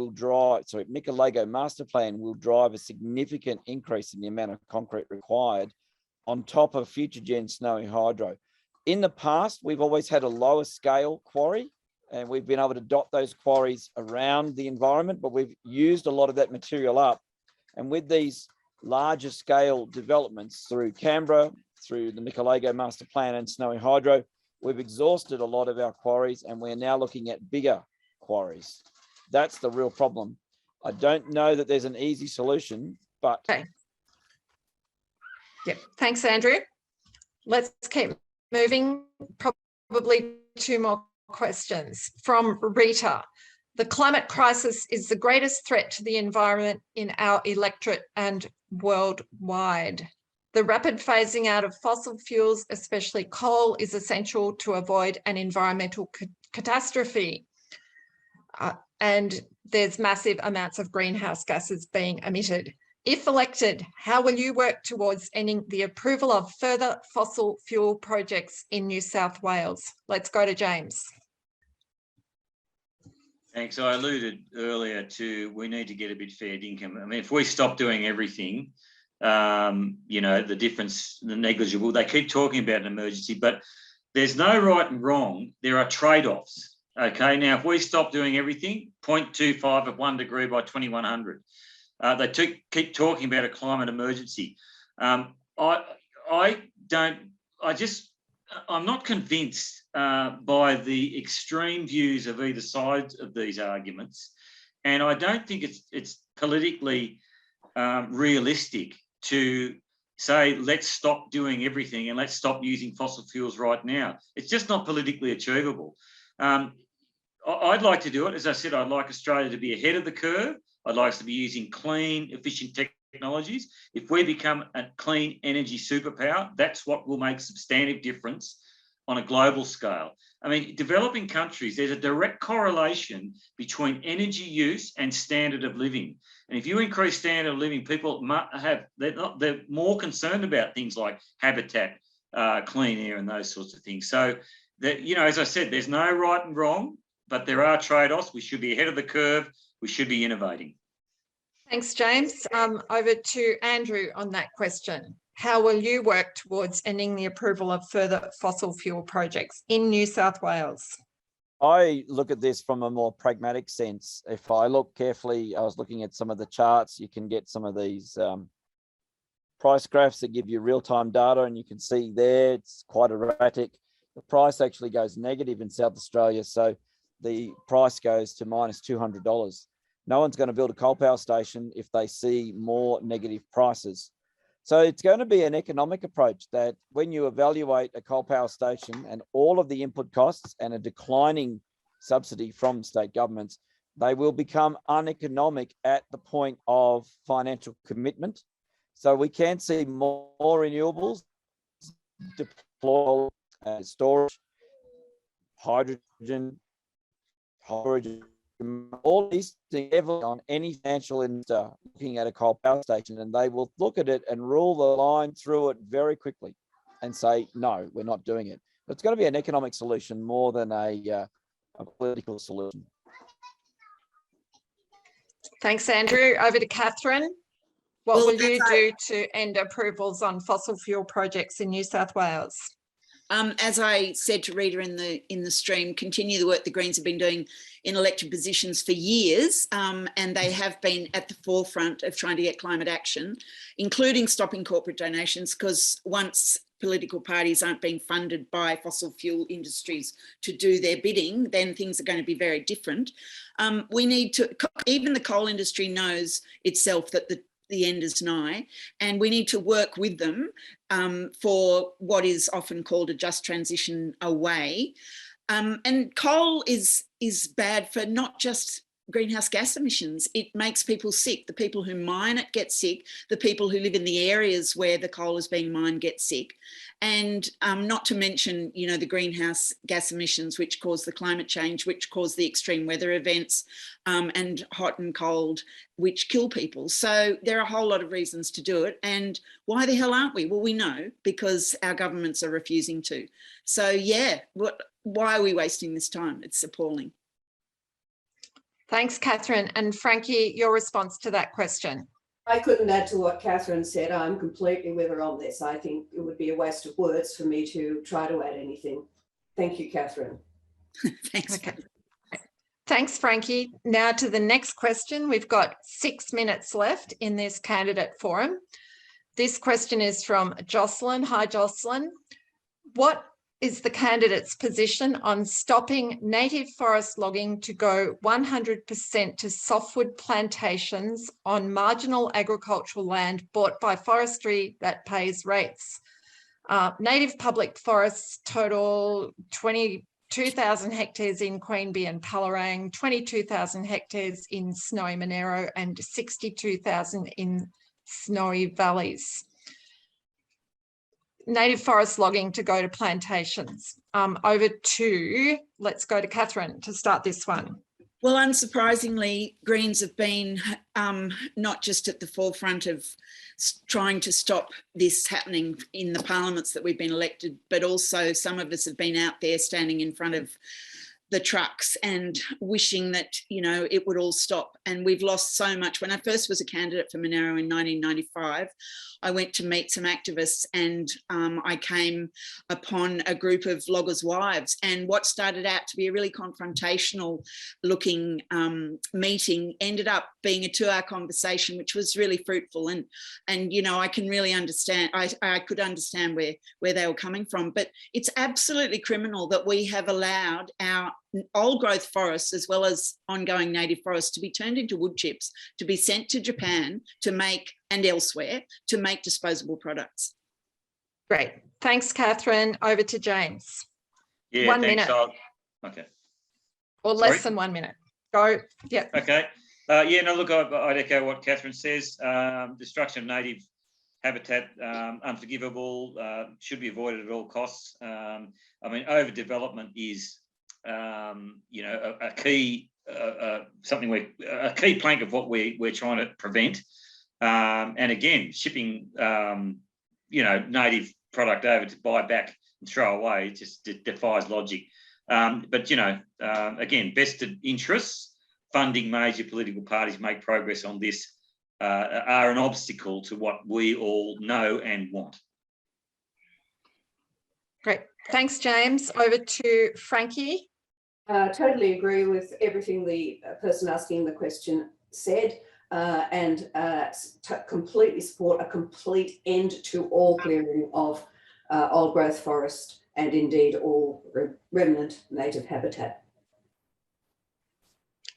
master plan will drive a significant increase in the amount of concrete required on top of future gen snowy hydro. In the past, we've always had a lower scale quarry, and we've been able to dot those quarries around the environment, but we've used a lot of that material up. And with these larger scale developments through Canberra, through the Mikalago master plan and snowy hydro, we've exhausted a lot of our quarries, and we're now looking at bigger quarries. That's the real problem. I don't know that there's an easy solution, but... Okay. Yep, thanks, Andrew. Let's keep moving. Probably two more questions from Rita. The climate crisis is the greatest threat to the environment in our electorate and worldwide. The rapid phasing out of fossil fuels, especially coal, is essential to avoid an environmental catastrophe. And there's massive amounts of greenhouse gases being emitted. If elected, how will you work towards ending the approval of further fossil fuel projects in New South Wales? Let's go to James. Thanks. I alluded earlier to we need to get a bit fair income. I mean, if we stop doing everything, you know, the difference, the negligible, they keep talking about an emergency, but there's no right and wrong. There are trade-offs. Okay, now if we stop doing everything, 0.25 of 1 degree by 2100, they keep talking about a climate emergency. I'm not convinced by the extreme views of either side of these arguments, and I don't think it's politically realistic to say let's stop doing everything and let's stop using fossil fuels right now. It's just not politically achievable. I'd like to do it. As I said, I'd like Australia to be ahead of the curve. I'd like us to be using clean, efficient technologies. If we become a clean energy superpower, that's what will make substantive difference on a global scale. I mean, developing countries, there's a direct correlation between energy use and standard of living. And if you increase standard of living, people they're more concerned about things like habitat, clean air, and those sorts of things. So that, you know, as I said, there's no right and wrong, but there are trade-offs. We should be ahead of the curve. We should be innovating. Thanks, James. Over to Andrew on that question. How will you work towards ending the approval of further fossil fuel projects in New South Wales? I look at this from a more pragmatic sense. If I look carefully, I was looking at some of the charts, you can get some of these price graphs that give you real-time data, and you can see there it's quite erratic. The price actually goes negative in South Australia, so the price goes to minus $200. No one's going to build a coal power station if they see more negative prices. So it's going to be an economic approach that when you evaluate a coal power station and all of the input costs and a declining subsidy from state governments, they will become uneconomic at the point of financial commitment. So we can see more renewables deployed, storage, hydrogen, all these things heavily on any financial investor looking at a coal power station, and they will look at it and rule the line through it very quickly and say, no, we're not doing it. But it's going to be an economic solution more than a political solution. Thanks, Andrew. Over to Catherine. What will you do to end approvals on fossil fuel projects in New South Wales? As I said to Rita in the stream, continue the work the Greens have been doing in elected positions for years, and they have been at the forefront of trying to get climate action, including stopping corporate donations, because once political parties aren't being funded by fossil fuel industries to do their bidding, then things are going to be very different. We need to, even the coal industry knows itself that the end is nigh, and we need to work with them for what is often called a just transition away. And coal is bad for not just greenhouse gas emissions. It makes people sick. The people who mine it get sick. The people who live in the areas where the coal is being mined get sick. And not to mention, you know, the greenhouse gas emissions, which cause the climate change, which cause the extreme weather events, and hot and cold, which kill people. So there are a whole lot of reasons to do it. And why the hell aren't we? Well, we know, because our governments are refusing to. So yeah, why are we wasting this time? It's appalling. Thanks, Catherine. And Frankie, your response to that question. I couldn't add to what Catherine said. I'm completely with her on this. I think it would be a waste of words for me to try to add anything. Thank you, Catherine. Thanks. Okay. Thanks, Frankie. Now to the next question. We've got 6 minutes left in this candidate forum. This question is from Jocelyn. Hi, Jocelyn. What is the candidate's position on stopping native forest logging to go 100% to softwood plantations on marginal agricultural land bought by Forestry that pays rates? Native public forests total 22,000 hectares in Queanbeyan-Palerang, 22,000 hectares in Snowy Monaro, and 62,000 in Snowy Valleys. native forest logging to go to plantations. Let's go to Catherine to start this one. Well, unsurprisingly, Greens have been not just at the forefront of trying to stop this happening in the parliaments that we've been elected, but also some of us have been out there standing in front of the trucks and wishing that, you know, it would all stop. And we've lost so much. When I first was a candidate for Monaro in 1995, I went to meet some activists, and I came upon a group of loggers' wives, and what started out to be a really confrontational looking meeting ended up being a 2-hour conversation, which was really fruitful. And you know, I can really understand, I could understand where they were coming from, but it's absolutely criminal that we have allowed our old growth forests as well as ongoing native forests to be turned into wood chips, to be sent to Japan to make, and elsewhere, to make disposable products. Great. Thanks, Catherine. Over to James. Yeah, 1 thanks. minute. Okay. Or less than 1 minute. Go. Yeah. Okay. Yeah, no, look, I'd echo what Catherine says. Destruction of native habitat, unforgivable, should be avoided at all costs. I mean, overdevelopment is, you know, a key, a key plank of what we're trying to prevent. And again, shipping, you know, native product over to buy back and throw away, it just defies logic. But, you know, again, vested interests funding major political parties make progress on this are an obstacle to what we all know and want. Great. Thanks, James. Over to Frankie. Totally agree with everything the person asking the question said, and completely support a complete end to all clearing of old growth forest and indeed all remnant native habitat.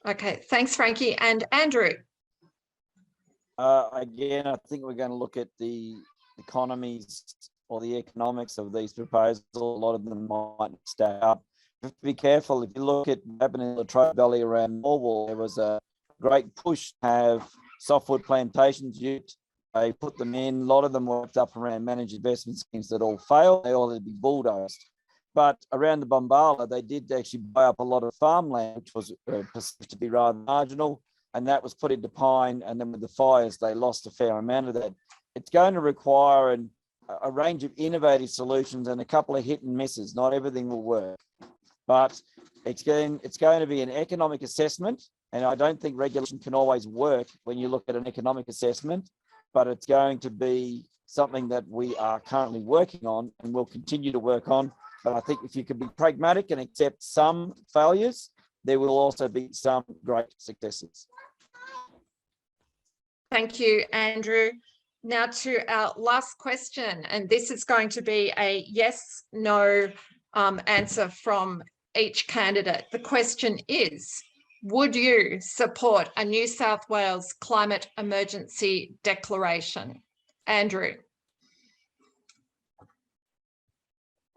Okay, thanks, Frankie. And Andrew. Again, I think we're going to look at the economies or the economics of these proposals. A lot of them might stack up. You have to be careful. If you look at what happened in the Latrobe Valley around Morwell, there was a great push to have softwood plantations used. They put them in. A lot of them worked up around managed investment schemes that all failed. They all had to be bulldozed. But around the Bombala, they did actually buy up a lot of farmland, which was perceived to be rather marginal, and that was put into pine. And then with the fires, they lost a fair amount of that. It's going to require a range of innovative solutions and a couple of hit and misses. Not everything will work, but it's going to be an economic assessment. And I don't think regulation can always work when you look at an economic assessment, but it's going to be something that we are currently working on and will continue to work on. But I think if you can be pragmatic and accept some failures, there will also be some great successes. Thank you, Andrew. Now to our last question, and this is going to be a yes, no answer from each candidate. The question is, would you support a New South Wales climate emergency declaration? Andrew.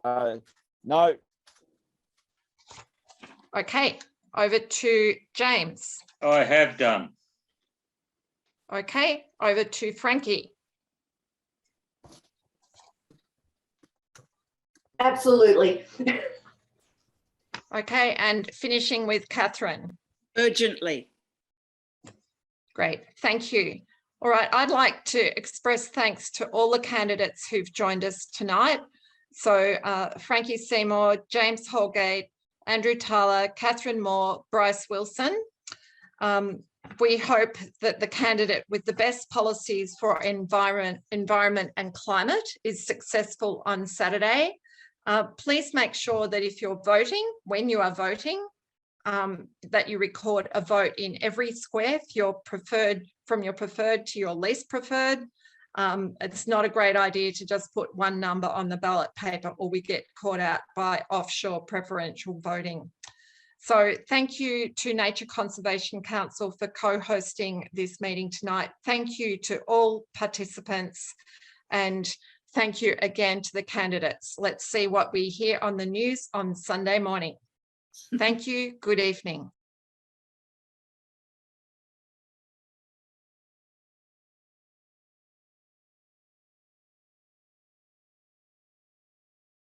No. Okay, over to James. I have done. Okay, over to Frankie. Absolutely. Okay, and finishing with Catherine. Urgently. Great, thank you. All right, I'd like to express thanks to all the candidates who've joined us tonight. So Frankie Seymour, James Holgate, Andrew Tyler, Catherine Moore, Bryce Wilson. We hope that the candidate with the best policies for environment and climate is successful on Saturday. Please make sure that if you're voting, when you are voting, that you record a vote in every square from your preferred to your least preferred. It's not a great idea to just put one number on the ballot paper or we get caught out by offshore preferential voting. So thank you to Nature Conservation Council for co-hosting this meeting tonight. Thank you to all participants and thank you again to the candidates. Let's see what we hear on the news on Sunday morning. Thank you. Good evening.